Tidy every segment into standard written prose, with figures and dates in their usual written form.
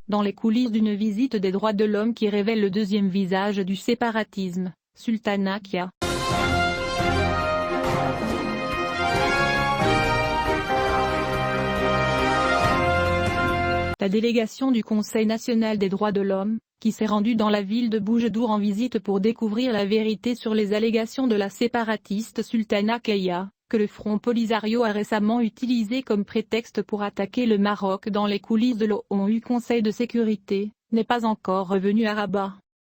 Dans les coulisses d'une visite des droits de l'homme qui révèle le deuxième visage du séparatisme, Sultana Kaya. La délégation du Conseil national des droits de l'homme, qui s'est rendue dans la ville de Boujdour en visite pour découvrir la vérité sur les allégations de la séparatiste Sultana Kaya, que le Front Polisario a récemment utilisé comme prétexte pour attaquer le Maroc dans les coulisses de l'ONU Conseil de sécurité, n'est pas encore revenue à Rabat.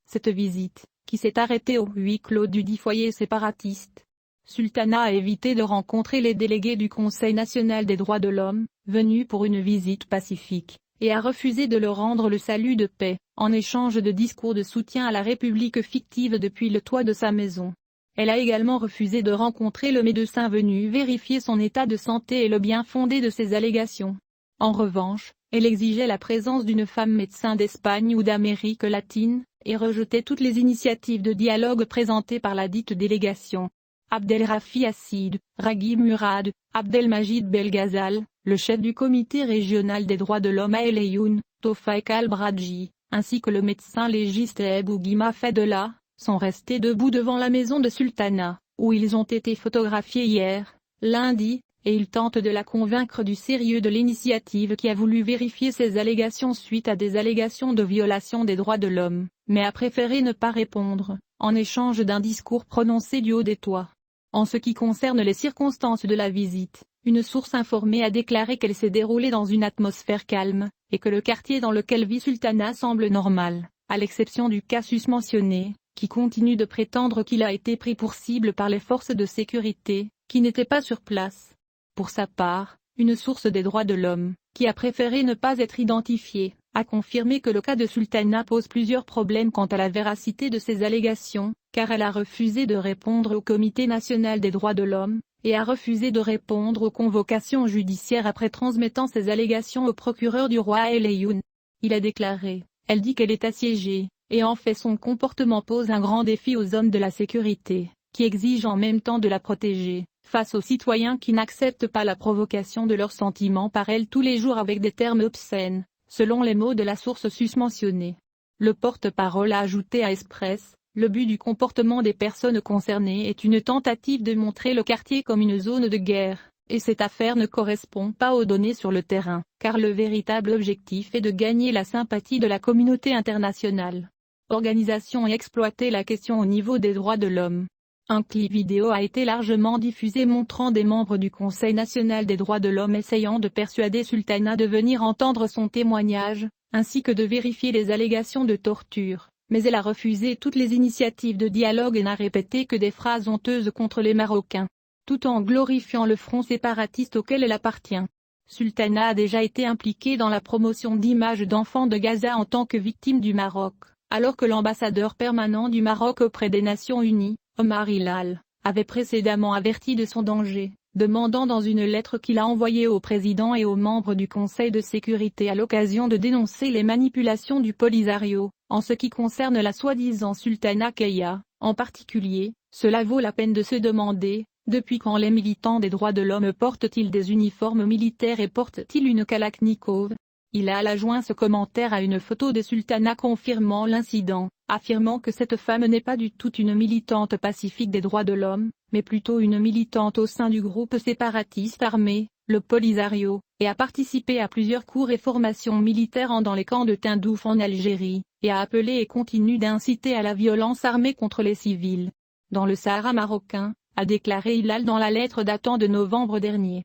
Cette visite, qui s'est arrêtée au huis clos du dit foyer séparatiste, Sultana a évité de rencontrer les délégués du Conseil national des droits de l'homme, venus pour une visite pacifique, et a refusé de leur rendre le salut de paix, en échange de discours de soutien à la République fictive depuis le toit de sa maison. Elle a également refusé de rencontrer le médecin venu vérifier son état de santé et le bien fondé de ses allégations. En revanche, elle exigeait la présence d'une femme médecin d'Espagne ou d'Amérique latine, et rejetait toutes les initiatives de dialogue présentées par la dite délégation. Abdelrafi Assid, Raghib Murad, Abdelmajid Belghazal, le chef du comité régional des droits de l'homme à El Ayoun, Tofaik Al-Bradji, ainsi que le médecin légiste Ebou Guima Fadela, sont restés debout devant la maison de Sultana, où ils ont été photographiés hier, lundi, et ils tentent de la convaincre du sérieux de l'initiative qui a voulu vérifier ces allégations suite à des allégations de violation des droits de l'homme, mais a préféré ne pas répondre, en échange d'un discours prononcé du haut des toits. En ce qui concerne les circonstances de la visite, une source informée a déclaré qu'elle s'est déroulée dans une atmosphère calme, et que le quartier dans lequel vit Sultana semble normal, à l'exception du cas susmentionné, qui continue de prétendre qu'il a été pris pour cible par les forces de sécurité, qui n'étaient pas sur place. Pour sa part, une source des droits de l'homme, qui a préféré ne pas être identifiée, a confirmé que le cas de Sultana pose plusieurs problèmes quant à la véracité de ses allégations, car elle a refusé de répondre au Comité national des droits de l'homme, et a refusé de répondre aux convocations judiciaires après transmettant ses allégations au procureur du roi à El Ayoun. Il a déclaré, elle dit qu'elle est assiégée, et en fait son comportement pose un grand défi aux hommes de la sécurité, qui exigent en même temps de la protéger, face aux citoyens qui n'acceptent pas la provocation de leurs sentiments par elle tous les jours avec des termes obscènes, selon les mots de la source susmentionnée. Le porte-parole a ajouté à Express, le but du comportement des personnes concernées est une tentative de montrer le quartier comme une zone de guerre, et cette affaire ne correspond pas aux données sur le terrain, car le véritable objectif est de gagner la sympathie de la communauté internationale. Organisation et exploiter la question au niveau des droits de l'homme. Un clip vidéo a été largement diffusé montrant des membres du Conseil national des droits de l'homme essayant de persuader Sultana de venir entendre son témoignage, ainsi que de vérifier les allégations de torture, mais elle a refusé toutes les initiatives de dialogue et n'a répété que des phrases honteuses contre les Marocains, tout en glorifiant le front séparatiste auquel elle appartient. Sultana a déjà été impliquée dans la promotion d'images d'enfants de Gaza en tant que victime du Maroc, alors que l'ambassadeur permanent du Maroc auprès des Nations Unies, Omar Hilal, avait précédemment averti de son danger, demandant dans une lettre qu'il a envoyée au président et aux membres du Conseil de sécurité à l'occasion de dénoncer les manipulations du Polisario, en ce qui concerne la soi-disant Sultana Kaya, en particulier, cela vaut la peine de se demander, depuis quand les militants des droits de l'homme portent-ils des uniformes militaires et portent-ils une Kalachnikov? Hilal a joint ce commentaire à une photo de Sultana confirmant l'incident, affirmant que cette femme n'est pas du tout une militante pacifique des droits de l'homme, mais plutôt une militante au sein du groupe séparatiste armé, le Polisario, et a participé à plusieurs cours et formations militaires dans les camps de Tindouf en Algérie, et a appelé et continue d'inciter à la violence armée contre les civils. Dans le Sahara marocain, a déclaré Hilal dans la lettre datant de novembre dernier.